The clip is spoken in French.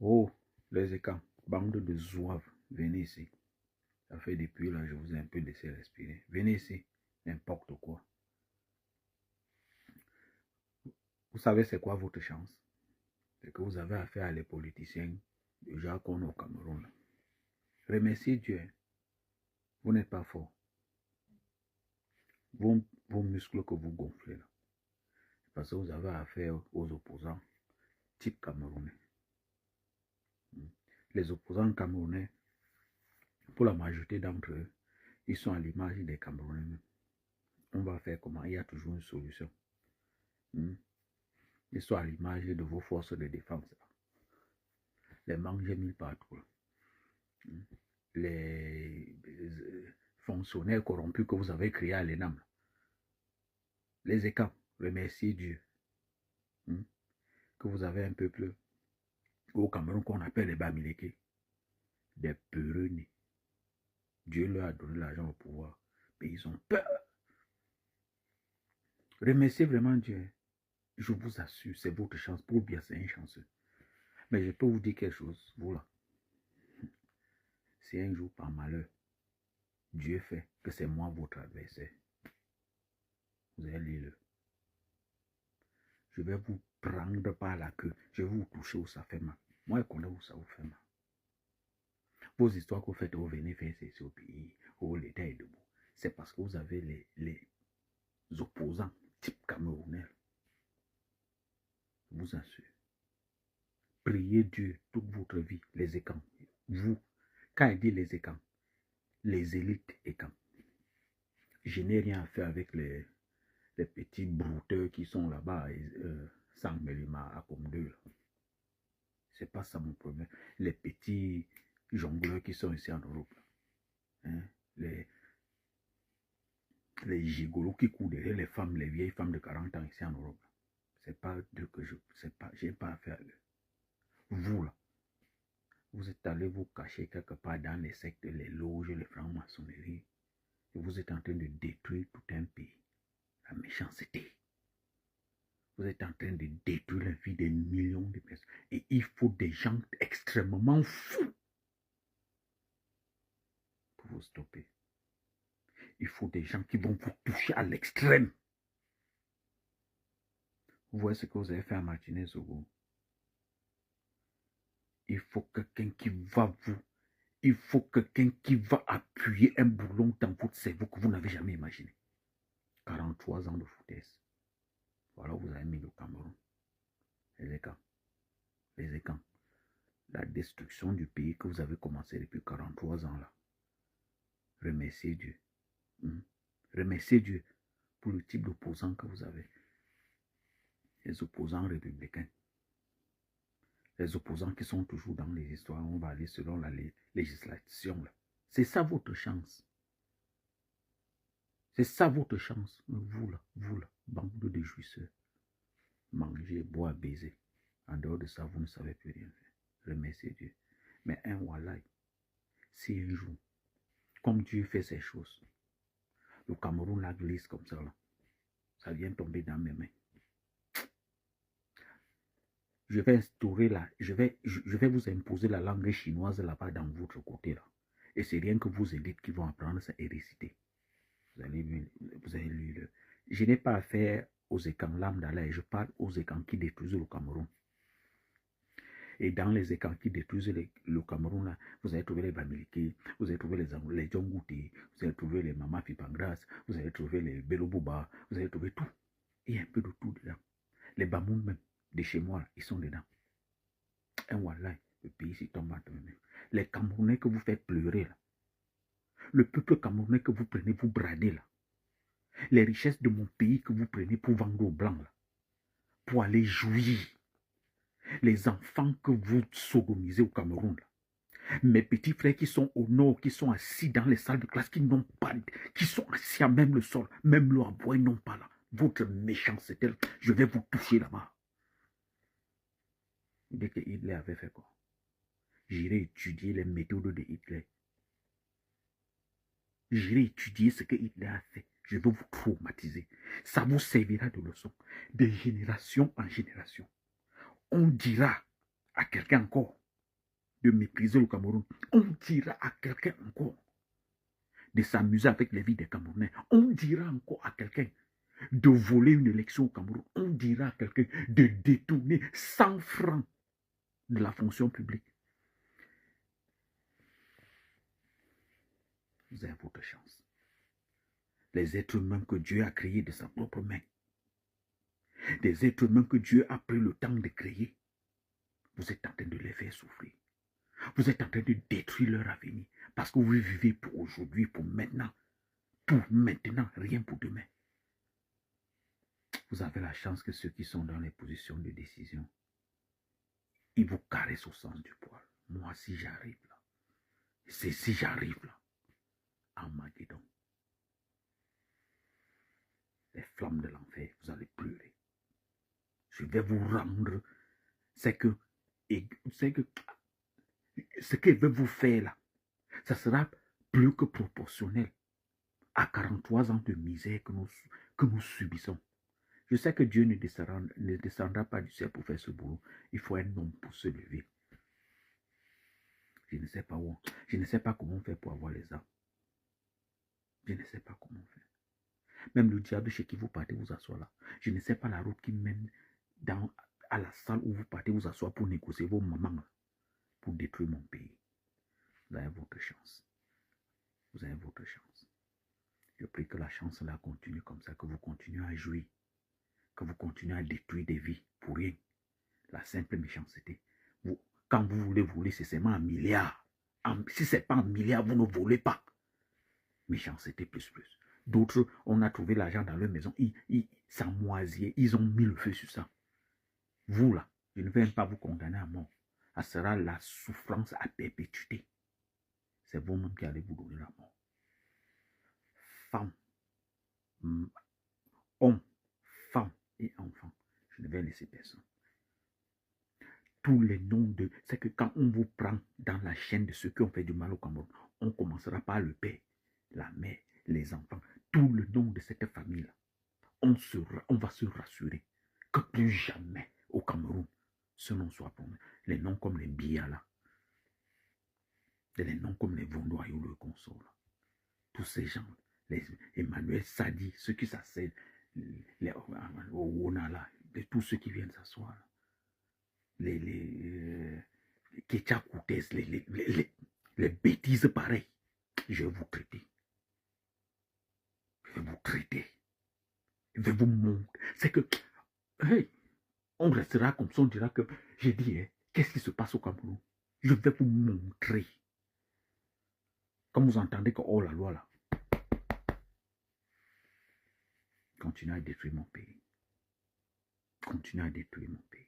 Oh, les écans, bande de zouaves, venez ici. Ça fait depuis là, je vous ai un peu laissé respirer. Venez ici, n'importe quoi. Vous savez c'est quoi votre chance? C'est que vous avez affaire à les politiciens déjà qu'on est au Cameroun. Remerciez Dieu. Vous n'êtes pas fort. Vos muscles que vous gonflez là. Parce que vous avez affaire aux opposants type camerounais. Les opposants camerounais, pour la majorité d'entre eux, ils sont à l'image des Camerounais. On va faire comment? Il y a toujours une solution. Ils sont à l'image de vos forces de défense. Les manger mille partout. Les fonctionnaires corrompus que vous avez créés à l'ENAM. Les écans, remerciez Dieu. Que vous avez un peuple au Cameroun qu'on appelle les Bamileke. Des peureux nés. Dieu leur a donné l'argent au pouvoir. Mais ils ont peur. Remerciez vraiment Dieu. Je vous assure, c'est votre chance. Pour bien, c'est un chanceux. Mais je peux vous dire quelque chose, vous là. Si un jour, par malheur, Dieu fait que c'est moi votre adversaire, vous allez lire-le. Je vais vous prendre par la queue. Je vais vous toucher où ça fait mal. Moi, je connais où ça vous fait mal. Vos histoires que vous faites, vous venez faire ceci au pays, où l'État est debout. C'est parce que vous avez les opposants type camerounais. Je vous assure. Priez Dieu toute votre vie, les écans. Vous, quand il dit les écans, les élites écans. Je n'ai rien à faire avec les petits brouteurs qui sont là-bas, sans Melima, à comme deux. C'est pas ça mon problème. Les petits jongleurs qui sont ici en Europe. Hein? Les gigolos qui courent derrière les femmes, les vieilles femmes de 40 ans ici en Europe. C'est pas d'eux que j'ai pas affaire à eux. Vous là, vous êtes allé vous cacher quelque part dans les sectes, les loges, les francs-maçonneries. Et vous êtes en train de détruire tout un pays. La méchanceté. Vous êtes en train de détruire la vie des millions de personnes. Et il faut des gens extrêmement fous pour vous stopper. Il faut des gens qui vont vous toucher à l'extrême. Vous voyez ce que vous avez fait à Martinez-Zogo. Il faut quelqu'un qui va vous... Il faut quelqu'un qui va appuyer un boulon dans votre cerveau que vous n'avez jamais imaginé. 43 ans de foutaise. Voilà, vous avez mis le Cameroun. Les écans. Les écans. La destruction du pays que vous avez commencé depuis 43 ans là. Remerciez Dieu. Remerciez Dieu pour le type d'opposants que vous avez. Les opposants républicains. Les opposants qui sont toujours dans les histoires, on va aller selon la législation. C'est ça votre chance. C'est ça votre chance. Vous là, bande de jouisseurs. Manger, boire, baiser. En dehors de ça, vous ne savez plus rien faire. Remerciez Dieu. Mais un wallah, si un jour, comme Dieu fait ces choses, le Cameroun la glisse comme ça, là, ça vient tomber dans mes mains. Je vais instaurer là, je vais vous imposer la langue chinoise là-bas dans votre côté là. Et c'est rien que vos élites qui vont apprendre ça et réciter. Vous allez lire. Je n'ai pas affaire aux écans lambda là, je parle aux écans qui détruisent le Cameroun. Et dans les écans qui détruisent le Cameroun là, vous allez trouver les Bamileke, vous allez trouver les Djongouti, vous allez trouver les Mama Fipangras, vous allez trouver les Beloboba, vous allez trouver tout. Il y a un peu de tout dedans. Les Bamoun même, de chez moi, là, ils sont dedans. Un wallah, le pays s'y tombe entre nous. Les Camerounais que vous faites pleurer là, le peuple camerounais que vous prenez, vous bradez là, les richesses de mon pays que vous prenez pour vendre aux blancs là, pour aller jouir, les enfants que vous sodomisez au Cameroun là, mes petits frères qui sont au nord, qui sont assis dans les salles de classe, qui n'ont pas, qui sont assis à même le sol, même l'eau à boire, ils n'ont pas là. Votre méchanceté, je vais vous toucher là-bas. Dès que Hitler avait fait quoi? J'irai étudier les méthodes de Hitler. J'irai étudier ce que Hitler a fait. Je vais vous traumatiser. Ça vous servira de leçon. De génération en génération. On dira à quelqu'un encore de mépriser le Cameroun. On dira à quelqu'un encore de s'amuser avec les vies des Camerounais. On dira encore à quelqu'un de voler une élection au Cameroun. On dira à quelqu'un de détourner 100 francs de la fonction publique. Vous avez votre chance. Les êtres humains que Dieu a créés de sa propre main, des êtres humains que Dieu a pris le temps de créer, vous êtes en train de les faire souffrir. Vous êtes en train de détruire leur avenir parce que vous vivez pour aujourd'hui, pour maintenant, rien pour demain. Vous avez la chance que ceux qui sont dans les positions de décision, ils vous caressent au sens du poil. Moi, si j'arrive là, si j'arrive là, Armageddon, les flammes de l'enfer, vous allez pleurer. Je vais vous rendre, c'est que ce qu'elle veut vous faire là, ça sera plus que proportionnel à 43 ans de misère que nous subissons. Je sais que Dieu ne descendra pas du ciel pour faire ce boulot. Il faut un homme pour se lever. Je ne sais pas où. Je ne sais pas comment on fait pour avoir les armes. Je ne sais pas comment on fait. Même le diable chez qui vous partez vous asseoir là. Je ne sais pas la route qui mène à la salle où vous partez vous asseoir pour négocier vos mamans là, pour détruire mon pays. Vous avez votre chance. Vous avez votre chance. Je prie que la chance là continue comme ça, que vous continuez à jouir, que vous continuez à détruire des vies pour rien. La simple méchanceté. Quand vous voulez voler, c'est seulement un milliard. Si ce n'est pas un milliard, vous ne volez pas. Méchanceté plus. D'autres, on a trouvé l'argent dans leur maison. Ça moisier. Ils ont mis le feu sur ça. Vous là, je ne vais même pas vous condamner à mort. Ça sera la souffrance à perpétuité. C'est vous-même qui allez vous donner la mort. Femmes, hommes, femmes et enfants. Je ne vais laisser personne. Tous les noms de... C'est que quand on vous prend dans la chaîne de ceux qui ont fait du mal au Cameroun, on commencera par le père, la mère, les enfants. Tout le nom de cette famille-là. On va se rassurer que plus jamais au Cameroun, ce nom soit prononcé. Les noms comme les Biala, les noms comme les Vondoyou, le consort. Tous ces gens, les Emmanuel Sadi, ceux qui s'assèdent, les Owonala, tous ceux qui viennent s'asseoir. Les Ketia Koutes, les bêtises pareilles. Je vais vous traiter. Je vais vous traiter. Je vais vous montrer. C'est que, hey, on restera comme ça, on dira que, j'ai dit, hein, qu'est-ce qui se passe au Cameroun? Je vais vous montrer. Comme vous entendez que, oh la loi là, continuez à détruire mon pays. Continuez à détruire mon pays.